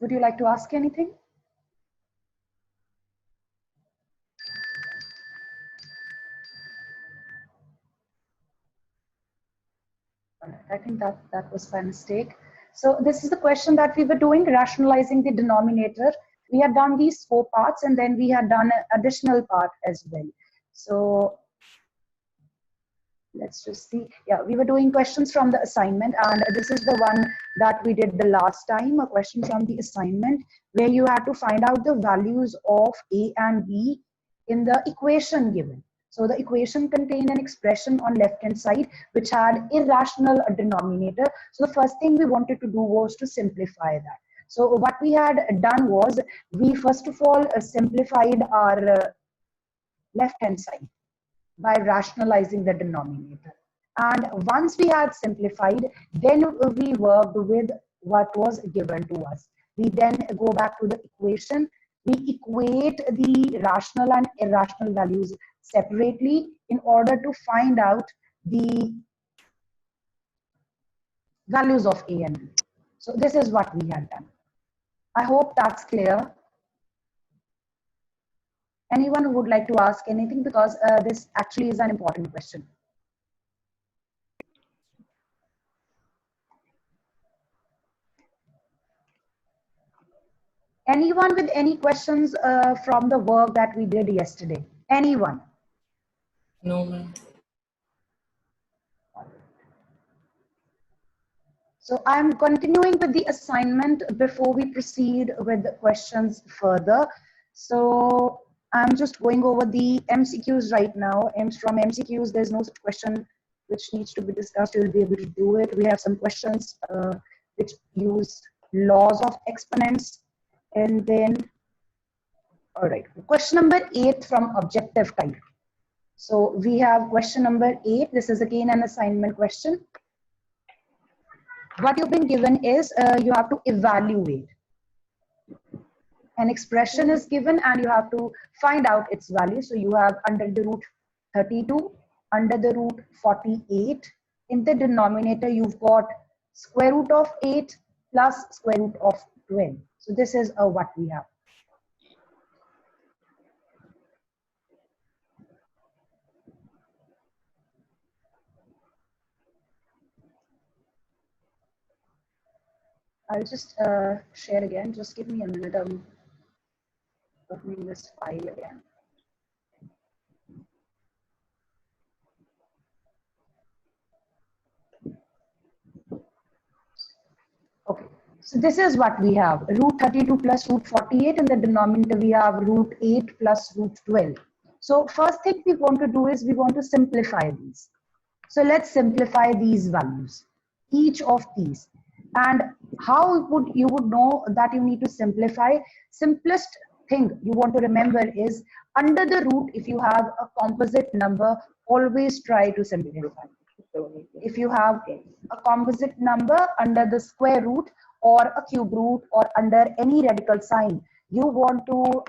Would you like to ask anything? I think that was by mistake. So this is the question that we were doing, rationalizing the denominator. We had done these 4 parts, and then we had done an additional part as well. So let's just see. Yeah, we were doing questions from the assignment, and this is the one that we did the last time, a question from the assignment, where you had to find out the values of A and B in the equation given. So the equation contained an expression on left hand side which had irrational denominator. So the first thing we wanted to do was to simplify that. So what we had done was, we first of all simplified our left hand side by rationalizing the denominator. And once we had simplified, then we worked with what was given to us. We then go back to the equation. We equate the rational and irrational values separately in order to find out the values of A and B. So this is what we had done. I hope that's clear. Anyone who would like to ask anything, because this actually is an important question. Anyone with any questions from the work that we did yesterday? Anyone? No, ma'am. So I'm continuing with the assignment before we proceed with the questions further. So I'm just going over the MCQs right now. And from MCQs, there's no such question which needs to be discussed. You'll be able to do it. We have some questions which use laws of exponents. And then, all right, question number 8 from objective type. So we have question number 8. This is again an assignment question. What you've been given is you have to evaluate. An expression is given and you have to find out its value. So you have under the root 32, under the root 48. In the denominator, you've got square root of 8 plus square root of 12. So this is what we have. I'll just share again. Just give me a minute. I'm opening this file again. Okay, so this is what we have. Root 32 plus root 48. In the denominator, we have root 8 plus root 12. So first thing we want to do is we want to simplify these. So let's simplify these values, each of these. And how would you would know that you need to simplify? Simplest thing you want to remember is, under the root, if you have a composite number, always try to simplify. If you have a composite number under the square root or a cube root or under any radical sign, you want to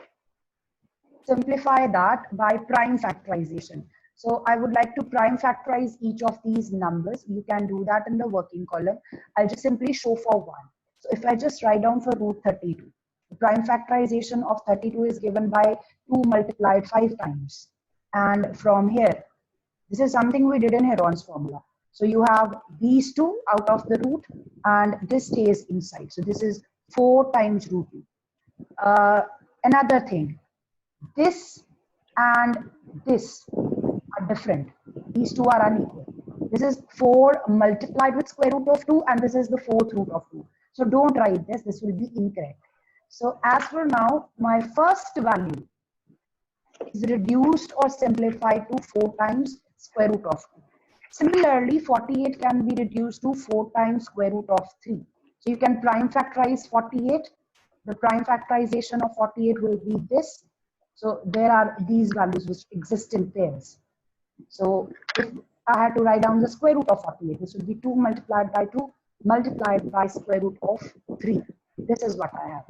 simplify that by prime factorization. So I would like to prime factorize each of these numbers. You can do that in the working column. I'll just simply show for one. So if I just write down for root 32, the prime factorization of 32 is given by 2 multiplied 5 times. And from here, this is something we did in Heron's formula. So you have these two out of the root and this stays inside. So this is 4 times root 2. Another thing, this and this are different. These two are unequal. This is 4 multiplied with square root of 2 and this is the 4th root of 2. So don't write this, this will be incorrect. So as for now, my first value is reduced or simplified to 4 times square root of 2. Similarly, 48 can be reduced to 4 times square root of 3. So you can prime factorize 48. The prime factorization of 48 will be this. So there are these values which exist in pairs. So if I had to write down the square root of 48, this would be 2 multiplied by 2 multiplied by square root of 3. This is what I have.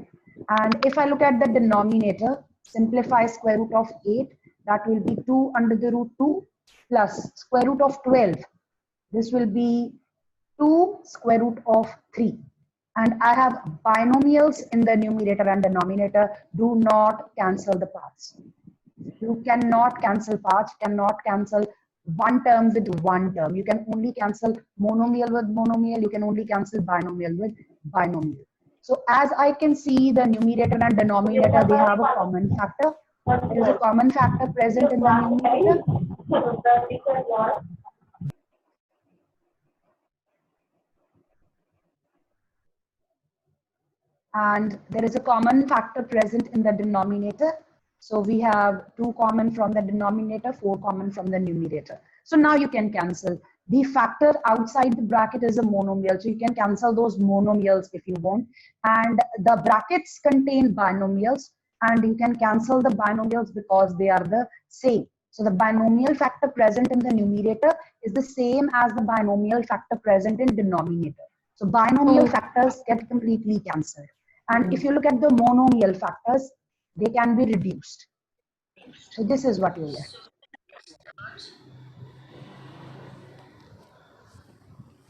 And if I look at the denominator, simplify square root of 8, that will be 2 under the root 2 plus square root of 12. This will be 2 square root of 3. and I have binomials in the numerator and denominator, do not cancel the parts. You cannot cancel parts, cannot cancel one term with one term. You can only cancel monomial with monomial. You can only cancel binomial with binomial. So as I can see, the numerator and denominator, they have a common factor. There is a common factor present in the numerator. And there is a common factor present in the denominator. So we have 2 common from the denominator, 4 common from the numerator. So now you can cancel. The factor outside the bracket is a monomial. So you can cancel those monomials if you want. And the brackets contain binomials, and you can cancel the binomials because they are the same. So the binomial factor present in the numerator is the same as the binomial factor present in denominator. So binomial factors get completely cancelled. And if you look at the monomial factors, they can be reduced. So this is what you get.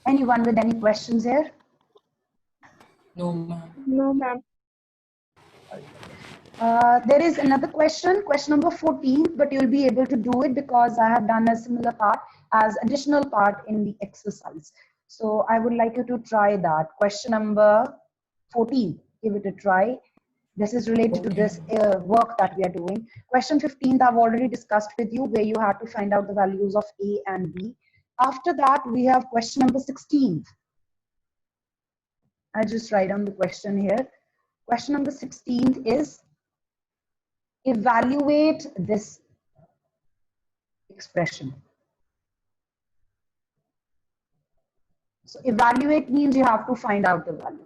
Anyone with any questions here? No, ma'am. No, ma'am. There is another question number 14, but you'll be able to do it because I have done a similar part as additional part in the exercise. So I would like you to try that. Question number 14, give it a try. This is related to this work that we are doing. Question 15, I've already discussed with you where you had to find out the values of A and B. After that, we have question number 16. I'll just write down the question here. Question number 16 is, evaluate this expression. So evaluate means you have to find out the value.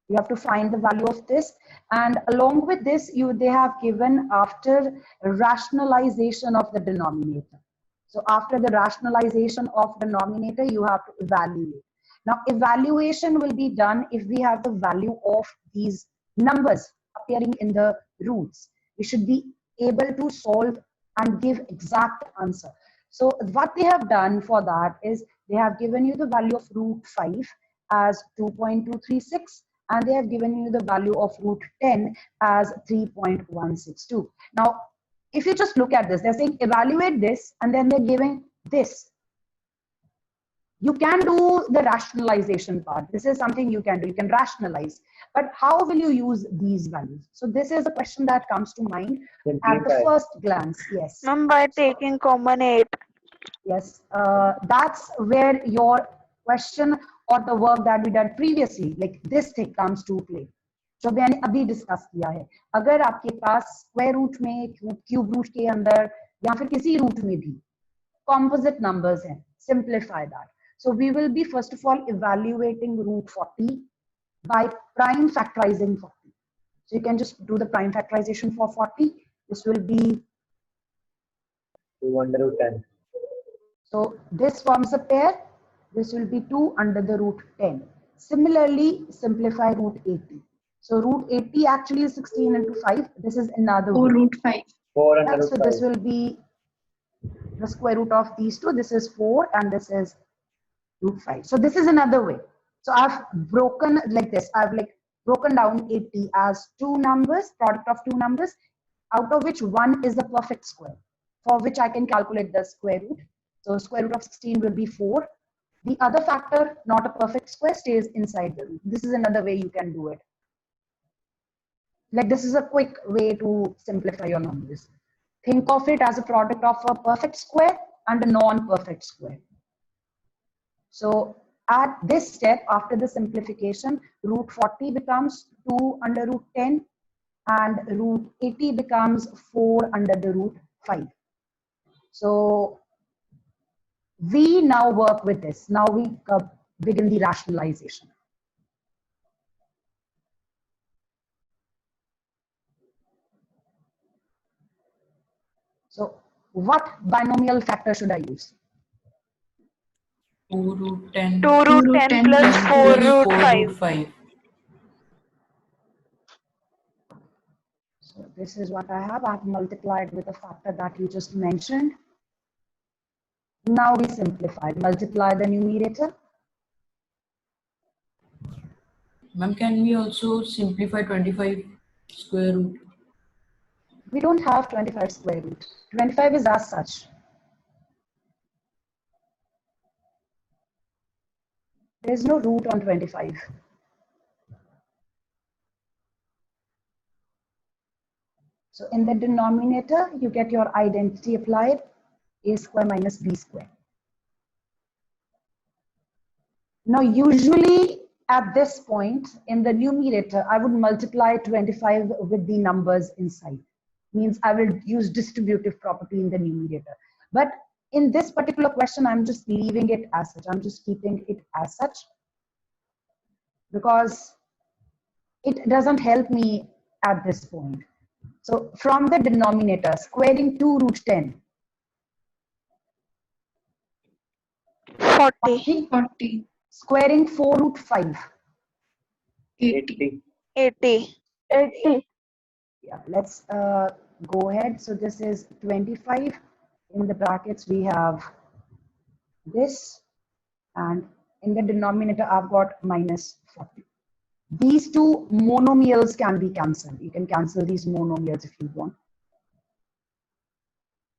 You have to find the value of this, and along with this, they have given after rationalization of the denominator. So after the rationalization of denominator, you have to evaluate. Now evaluation will be done if we have the value of these numbers appearing in the roots. We should be able to solve and give exact answer. So what they have done for that is they have given you the value of root 5 as 2.236, and they have given you the value of root 10 as 3.162. Now, if you just look at this, they're saying evaluate this, and then they're giving this. You can do the rationalization part. This is something you can do. You can rationalize. But how will you use these values? So this is a question that comes to mind at the first glance. Yes. Ma'am, by taking common 8. Yes. That's where your question or the work that we done previously, like this thing comes to play. जो मैंने अभी discuss किया है, अगर आपके पास square root में, cube root के अंदर या फिर किसी रूट में भी composite numbers हैं, simplify that. So we will be first of all evaluating root 40 by prime factorizing 40. So you can just do the prime factorization for 40. This will be 2 under root 10. So this forms a pair. This will be 2 under the root 10. Similarly, simplify root 80. So root 80 actually is 16 into 5. This is another way. root 5. 4 under root So 5. this will be the square root of these two. This is 4 and this is root 5. So this is another way. So I've broken like this. I've like broken down 80 as 2 numbers, product of 2 numbers, out of which one is the perfect square, for which I can calculate the square root. So square root of 16 will be 4. The other factor, not a perfect square, stays inside the root. This is another way you can do it. Like this is a quick way to simplify your numbers. Think of it as a product of a perfect square and a non-perfect square. So at this step, after the simplification, root 40 becomes 2 under root 10 and root 80 becomes 4 under the root 5. So we now work with this. Now we begin the rationalization. So what binomial factor should I use? 2 root 10. 2 root 10 plus 4 root 5. 5. So this is what I have. I've multiplied with the factor that you just mentioned. Now we simplify. Multiply the numerator. Ma'am, can we also simplify 25 square root? We don't have 25 square root. 25 is as such. There is no root on 25. So in the denominator, you get your identity applied, a square minus b square. Now, usually at this point in the numerator, I would multiply 25 with the numbers inside. Means I will use distributive property in the numerator. But in this particular question, I'm just leaving it as such. I'm just keeping it as such because it doesn't help me at this point. So from the denominator, squaring 2 root 10. 40. 40. Squaring 4 root 5. 80. 80. 80. Yeah, let's go ahead. So this is 25. In the brackets, we have this. And in the denominator, I've got minus 40. These two monomials can be cancelled. You can cancel these monomials if you want.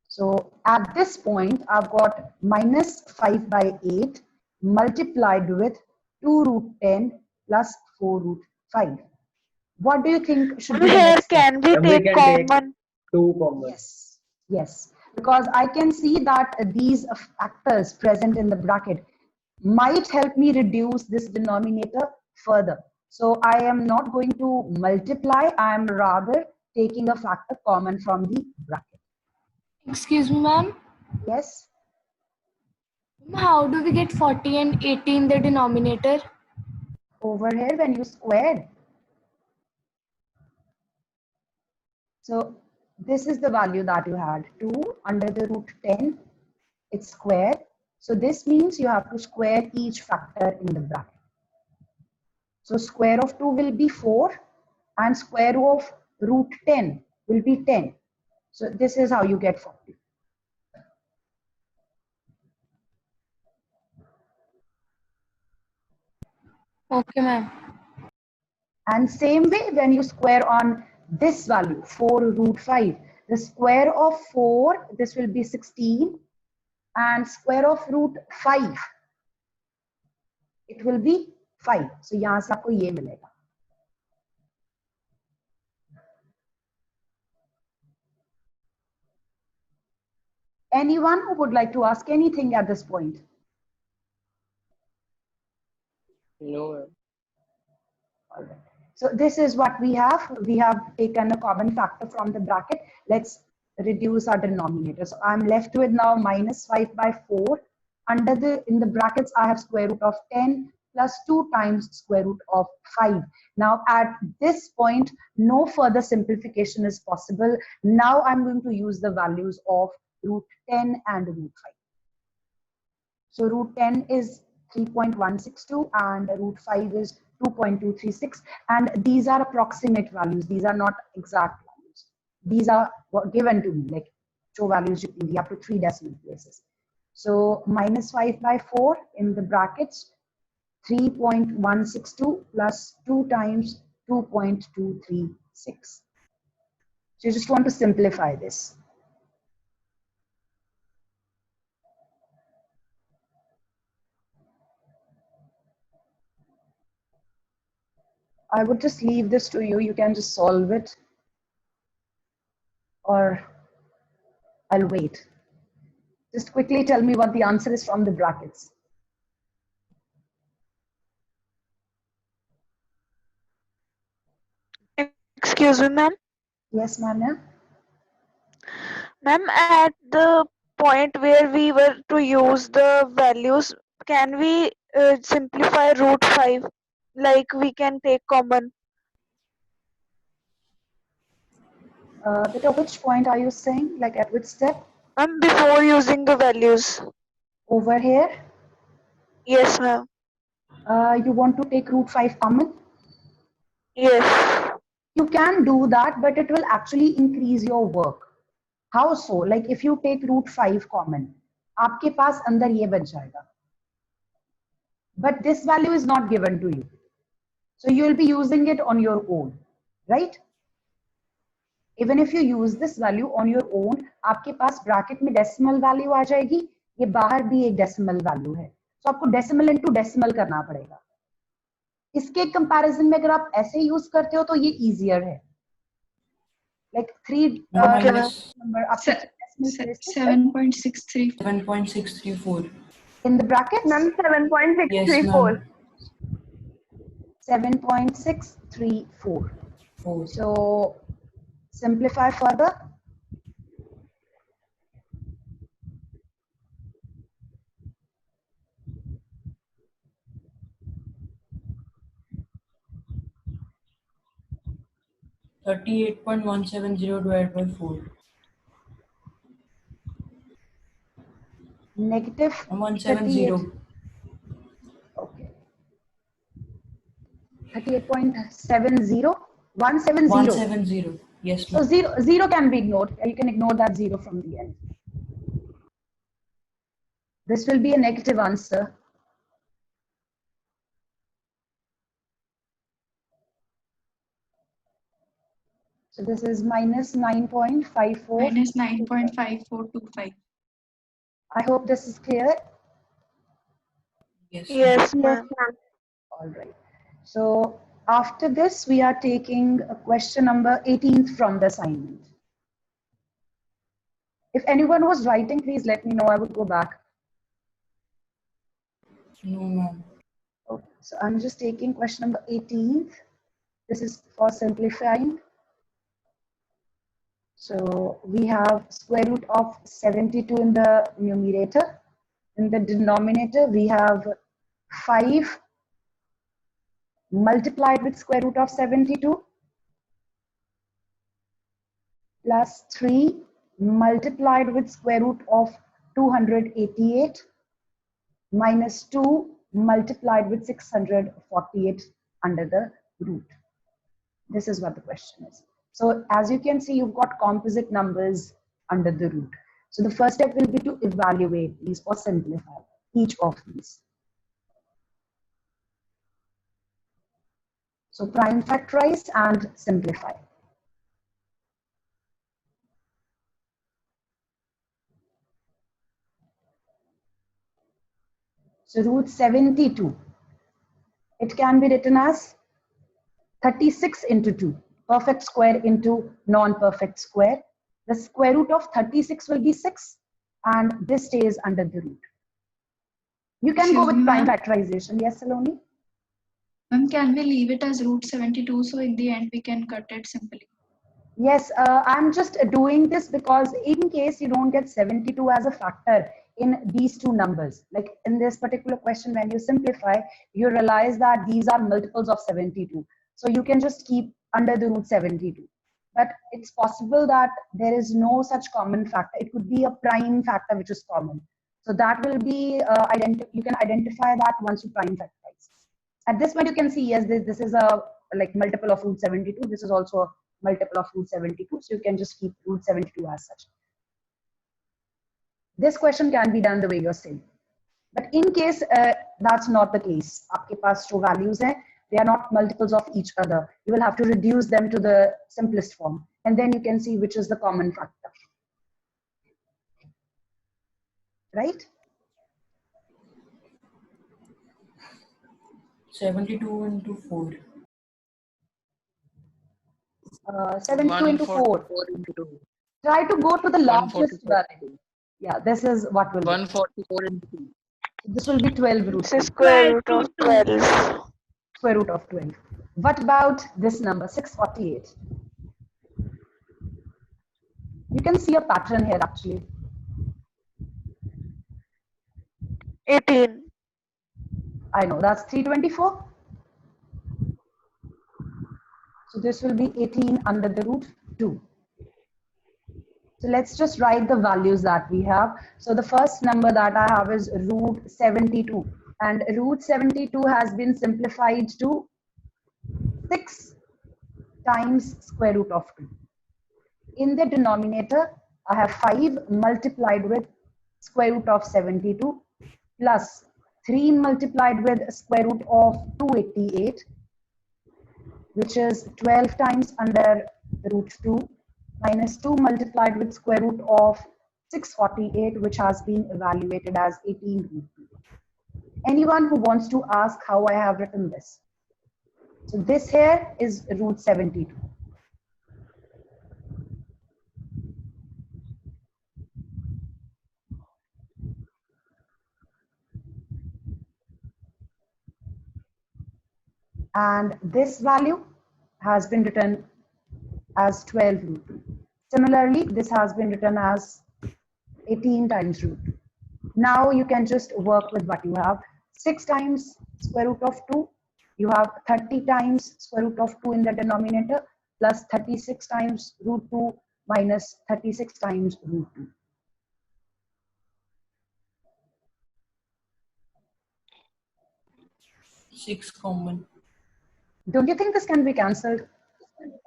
So at this point, I've got minus 5 by 8 multiplied with 2 root 10 plus 4 root 5. What do you think should be the Here next step? can we And we take can take common? 2 common. Yes, yes. Because I can see that these factors present in the bracket might help me reduce this denominator further. So I am not going to multiply, I am rather taking a factor common from the bracket. Excuse me, ma'am. Yes, How do we get 40 and 80 in the denominator? over here when you square. So this is the value that you had, 2 under the root 10, it's squared. So this means you have to square each factor in the bracket. So square of 2 will be 4 and square of root 10 will be 10. So this is how you get 40. Okay, ma'am. And same way when you square on this value, 4 root 5, the square of 4, this will be 16, and square of root 5, it will be 5. So यहाँ से आपको ये मिलेगा. Anyone who would like to ask anything at this point? No, ma'am. All right. So this is what we have. We have taken a common factor from the bracket. Let's reduce our denominator. So I'm left with now minus 5 by 4. In the brackets, I have square root of 10 plus 2 times square root of 5. Now at this point, no further simplification is possible. Now I'm going to use the values of root 10 and root 5. So root 10 is 3.162 and root 5 is 2.236, and these are approximate values. These are not exact values. These are given to me, like show values up to 3 decimal places. So minus 5 by 4 in the brackets, 3.162 plus 2 times 2.236. So you just want to simplify this. I would just leave this to you. You can just solve it, or I'll wait. Just quickly tell me what the answer is from the brackets. Excuse me, ma'am. Yes, Manya? Ma'am, at the point where we were to use the values, can we simplify root 5? Like we can take common. But at which point are you saying? Like at which step? Ma'am, before using the values. Over here? Yes, ma'am. You want to take root 5 common? Yes. You can do that, but it will actually increase your work. How so? Like if you take root 5 common, आपके पास अंदर ये बच जाएगा. But this value is not given to you. So you'll be using it on your own, right? Even if you use this value on your own, आपके पास bracket में decimal value आ जाएगी, ये बाहर भी एक decimal value है, so आपको decimal into decimal करना पड़ेगा. इसके comparison में अगर आप ऐसे use करते हो तो ये easier है. Like 3 minus number up to decimal places, 7.63. 7.634. in the brackets. Ma'am, Yes, 7.634. ma'am. 7.634. 4. So simplify further. $38.170 divided by 4. Negative 170. Okay. 38.70. 170. 170. Yes, So ma'am. zero can be ignored. You can ignore that 0 from the end. This will be a negative answer. So this is minus 9.54. Minus 9.5425. I hope this is clear. Yes. Yes, ma'am. All right. So after this, we are taking a question number 18th from the assignment. If anyone was writing, please let me know. I would go back. No, ma'am. Okay, so I'm just taking question number 18th. This is for simplifying. So we have square root of 72 in the numerator. In the denominator, we have 5 multiplied with square root of 72 plus 3 multiplied with square root of 288 minus 2 multiplied with 648 under the root. This is what the question is. So as you can see, you've got composite numbers under the root. So the first step will be to evaluate these or simplify each of these. So prime factorize and simplify. So root 72, it can be written as 36 into 2, perfect square into non-perfect square. The square root of 36 will be 6 and this stays under the root. You can go with prime factorization. Yes, Saloni? Ma'am, can we leave it as root 72 so in the end we can cut it simply? Yes, I'm just doing this because in case you don't get 72 as a factor in these two numbers, like in this particular question, when you simplify, you realize that these are multiples of 72. So you can just keep under the root 72. But it's possible that there is no such common factor. It could be a prime factor which is common. So that will be, you can identify that once you prime factorize. At this point, you can see, yes, this is a like multiple of root 72. This is also a multiple of root 72. So you can just keep root 72 as such. This question can be done the way you're saying. But in case that's not the case, आपके पास जो values हैं, they are not multiples of each other. You will have to reduce them to the simplest form. And then you can see which is the common factor. Right? 72 into 4. 72 into 4. Try to go to the largest value. Yeah, this is what will be. 144 into 2. This will be 12 root. This is square root of 12. Square root of 12. What about this number, 648? You can see a pattern here actually. 18. I know, that's 324. So this will be 18 under the root 2. So let's just write the values that we have. So the first number that I have is root 72. And root 72 has been simplified to 6 times square root of 2. In the denominator, I have 5 multiplied with square root of 72 plus 3 multiplied with square root of 288 which is 12 times under root 2 minus 2 multiplied with square root of 648, which has been evaluated as 18 root 2. Anyone who wants to ask how I have written this? So this here is root 72. And this value has been written as 12 root 2. Similarly, this has been written as 18 times root 2. Now you can just work with what you have. 6 times square root of 2. You have 30 times square root of 2 in the denominator plus 36 times root 2 minus 36 times root 2. Six common. Don't you think this can be cancelled?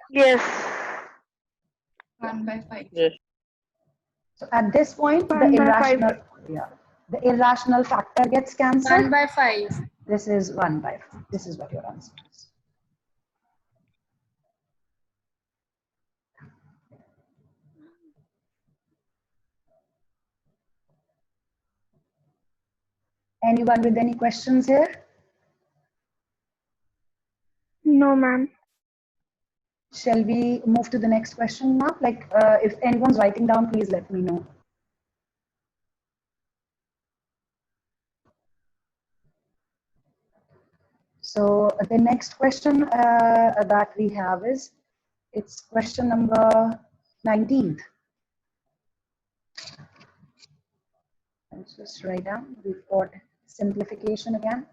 Yes. 1 by 5. Yes. So at this point, the 1 by 5. irrational, the irrational factor gets cancelled. 1 by 5. This is 1 by 5. This is what your answer is. Anyone with any questions here? No, ma'am. Shall we move to the next question now? Like, if anyone's writing down, please let me know. So the next question that we have is, it's question number 19. Let's just write down, we've got simplification again.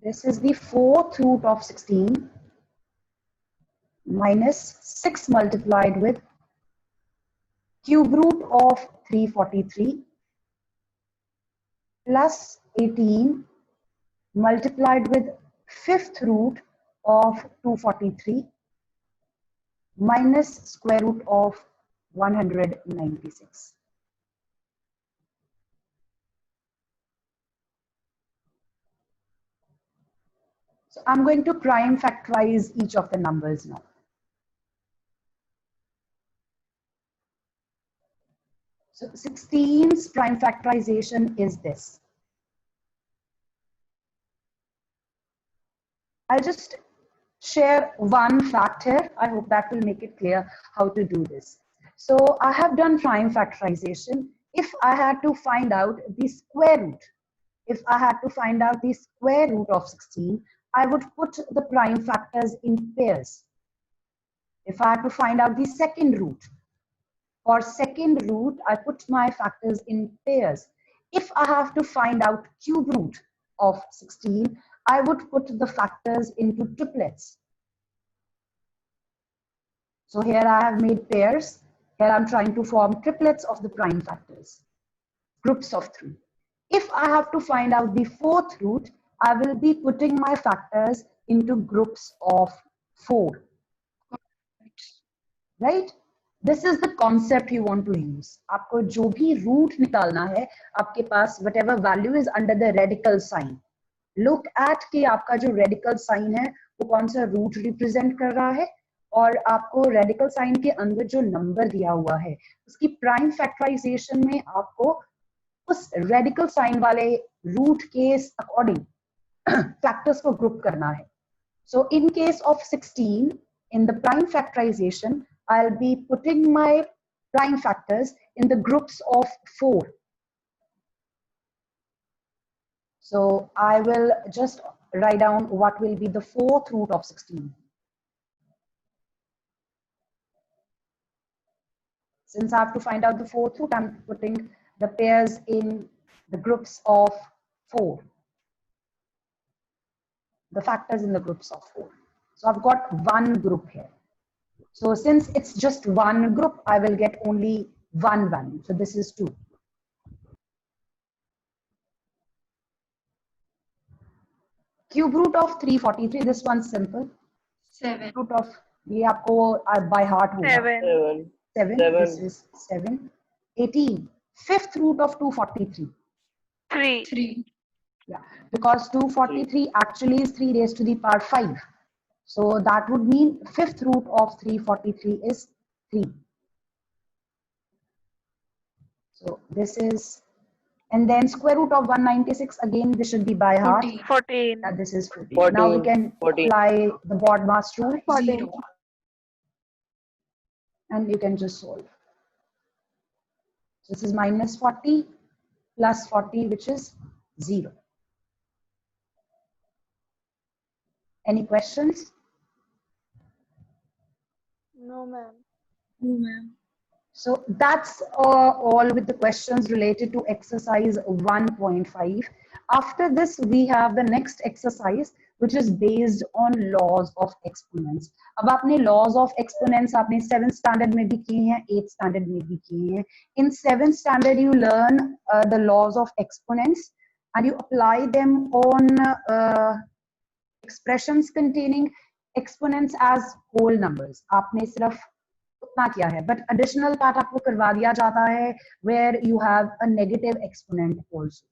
This is the 4th root of 16 minus 6 multiplied with cube root of 343 plus 18 multiplied with 5th root of 243 minus square root of 196. So I'm going to prime factorize each of the numbers now. So 16's prime factorization is this. I'll just share one fact here. I hope that will make it clear how to do this. So I have done prime factorization. If I had to find out the square root, if I had to find out the square root of 16, I would put the prime factors in pairs. If I had to find out the second root, for second root, I put my factors in pairs. If I have to find out cube root of 16, I would put the factors into triplets. So here I have made pairs. Here I'm trying to form triplets of the prime factors, groups of 3. If I have to find out the 4th root, I will be putting my factors into groups of 4. Right? This is the concept you want to use. आपको जो भी root निकालना है, आपके पास whatever value is under the radical sign. Look at कि आपका जो radical sign है, वो कौन सा root represent कर रहा है, और आपको radical sign के अंदर जो number दिया हुआ है, उसकी prime factorization में आपको उस radical sign वाले root के according factors को group करना है. So in case of 16, in the prime factorization, I'll be putting my prime factors in the groups of 4. So I will just write down what will be the 4th root of 16. Since I have to find out the 4th root, I'm putting the pairs in the groups of 4. The factors in the groups of 4. So I've got one group here. So since it's just one group, I will get only one value. So this is 2. Cube root of 343, this one's simple. 7. Root of, ये आपको by heart होगा. 7. 7. This is 7. 18. 5th root of 243. 3. 3. Yeah, because 243 actually is 3 raised to the power 5. So that would mean fifth root of 343 is 3. So this is, and then square root of 196, again, this should be by heart. 14. 14. That this is 14. 14. Now we can 14. apply the BODMAS rule 0. and you can just solve. This is minus 40 plus 40, which is 0. Any questions? No, ma'am. No, ma'am. So that's all with the questions related to exercise 1.5. After this, we have the next exercise, which is based on laws of exponents. अब आपने laws of exponents आपने 7th standard में भी किए हैं, 8th standard में भी किए हैं. In 7th standard, you learn the laws of exponents and you apply them on expressions containing exponents as whole numbers. आपने सिर्फ उतना किया है, but additional part आपको करवा दिया जाता है where you have a negative exponent also.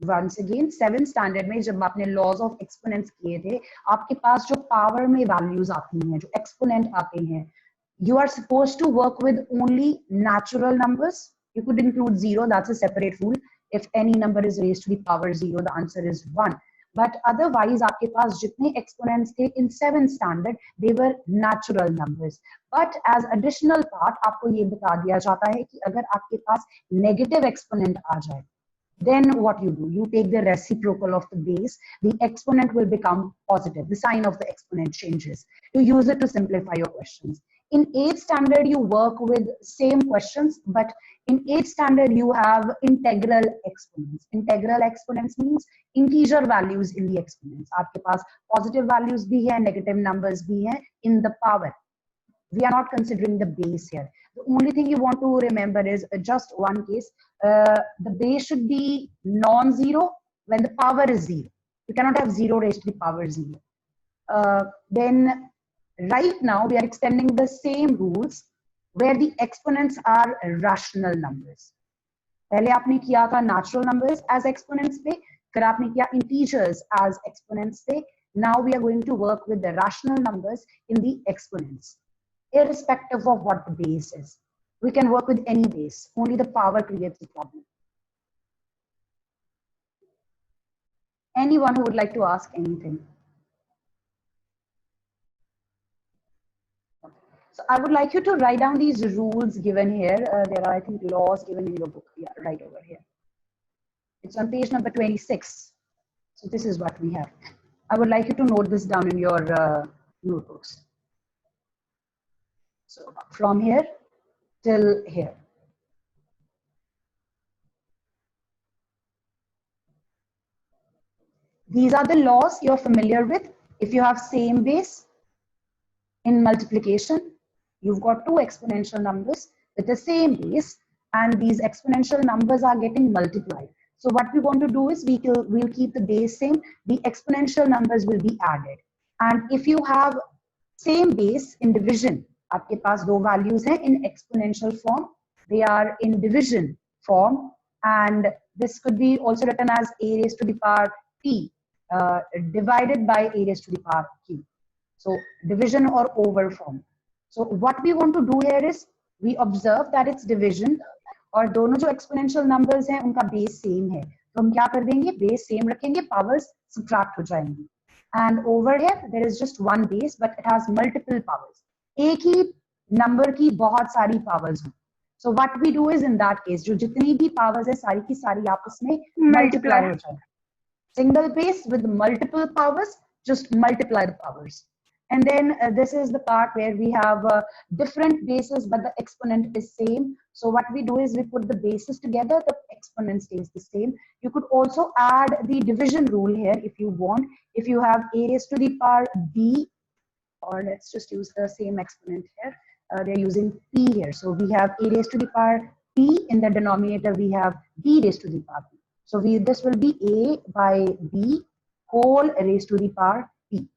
Once again, 7th standard में जब आपने laws of exponents किए थे, आपके पास जो power में values आती हैं, जो exponent आते हैं, you are supposed to work with only natural numbers. You could include 0, that's a separate rule. If any number is raised to the power 0, the answer is 1. But otherwise, आपके पास जितने exponents थे in 7th standard, they were natural numbers. But as additional part, आपको ये बता दिया जाता है कि अगर आपके पास negative exponent आ जाए, then what you do? You take the reciprocal of the base, the exponent will become positive. The sign of the exponent changes. You use it to simplify your questions. In 8th standard, you work with same questions, but in 8th standard, you have integral exponents. Integral exponents means integer values in the exponents. आपके पास positive values भी है, negative numbers भी हैं in the power. We are not considering the base here. The only thing you want to remember is just one case. The base should be non-zero when the power is 0. You cannot have 0 raised to the power 0. Then right now we are extending the same rules where the exponents are rational numbers. पहले आपने किया था natural numbers as exponents पे, फिर आपने किया integers as exponents पे. Now we are going to work with the rational numbers in the exponents, irrespective of what the base is. We can work with any base, only the power creates the problem. Anyone who would like to ask anything? So I would like you to write down these rules given here. There are, I think, laws given in your book. Yeah, right over here. It's on page number 26. So this is what we have. I would like you to note this down in your notebooks. So from here till here. These are the laws you're familiar with. If you have same base in multiplication, you've got two exponential numbers with the same base, and these exponential numbers are getting multiplied. So what we want to do is we'll keep the base same, the exponential numbers will be added. And if you have same base in division, आपके पास दो values हैं in exponential form, they are in division form, and this could be also written as a raised to the power t divided by a raised to the power q. So division or over form. So what we want to do here is we observe that it's division और दोनों जो exponential numbers हैं उनका base same है, तो हम क्या कर देंगे, base same रखेंगे, powers subtract हो जाएंगी. And over here there is just one base but it has multiple powers. एक ही number की बहुत सारी powers हैं. So what we do is in that case जो जितनी भी powers है सारी की सारी आपस में multiply हो जाएंगी. Single base with multiple powers, just multiply the powers. And then this is the part where we have different bases, but the exponent is same. So what we do is we put the bases together, the exponent stays the same. You could also add the division rule here if you want. If you have a raised to the power b, or let's just use the same exponent here. They're using p here. So we have a raised to the power p, in the denominator we have b raised to the power p. So this will be a by b whole raised to the power p.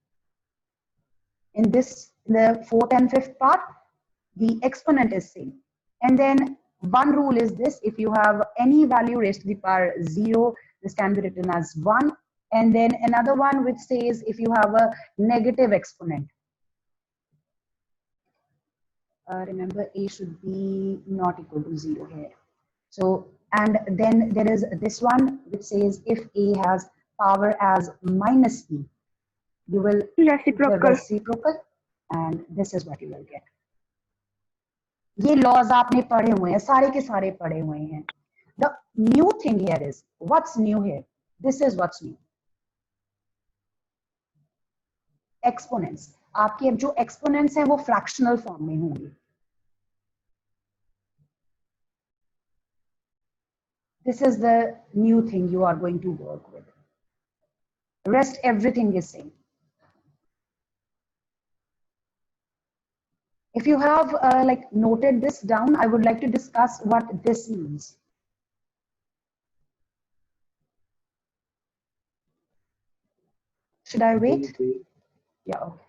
In this, the fourth and fifth part, the exponent is same. And then one rule is this: if you have any value raised to the power 0, this can be written as 1. And then another one which says if you have a negative exponent, remember a should be not equal to 0 here. So, and then there is this one which says if a has power as minus e, you will Reciprocal. the reciprocal, and this is what you will get. ये laws आपने पढ़े हुए हैं, सारे के सारे पढ़े हुए हैं. The new thing here is, what's new here? This is what's new. Exponents. आपके जो exponents हैं वो fractional form में होंगे. This is the new thing you are going to work with. Rest everything is same. If you have like noted this down, I would like to discuss what this means. Should I wait? Yeah, okay.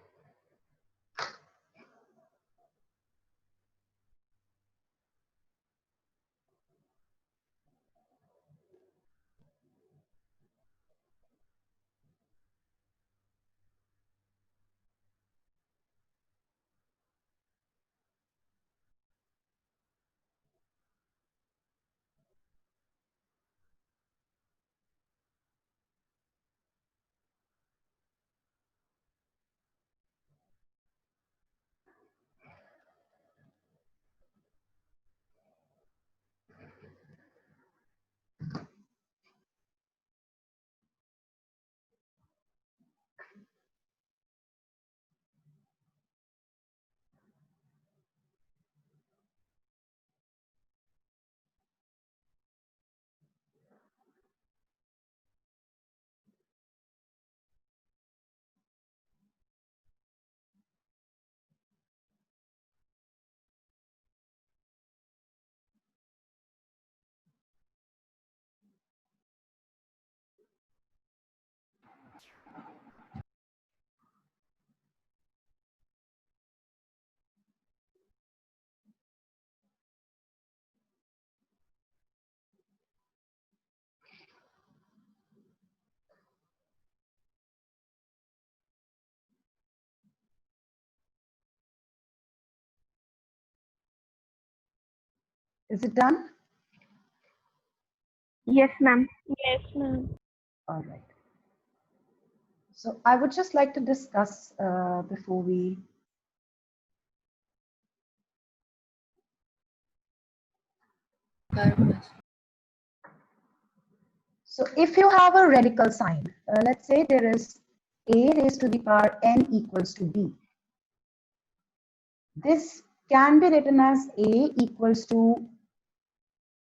Is it done? Yes, ma'am. Yes, ma'am. All right. So I would just like to discuss before we. So if you have a radical sign, let's say there is a raised to the power n equals to b. This can be written as a equals to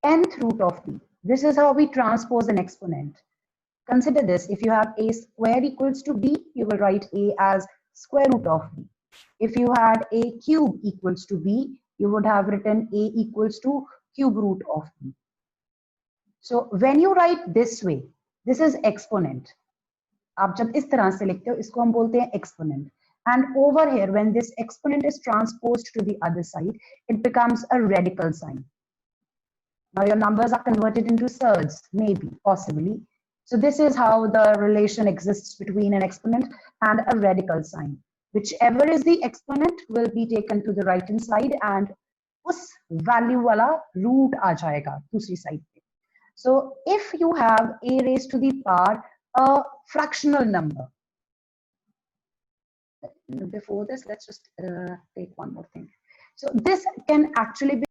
nth root of b. This is how we transpose an exponent. Consider this, if you have a square equals to b, you will write a as square root of b. If you had a cube equals to b, you would have written a equals to cube root of b. So when you write this way, this is exponent. आप जब इस तरह से लिखते हो, इसको हम बोलते हैं exponent. And over here, when this exponent is transposed to the other side, it becomes a radical sign. Now your numbers are converted into surds, maybe, possibly. So this is how the relation exists between an exponent and a radical sign. Whichever is the exponent will be taken to the right hand side and उस value वाला root आ जाएगा दूसरी side पे. So if you have a raised to the power a fractional number. Before this, let's just take one more thing. So this can actually be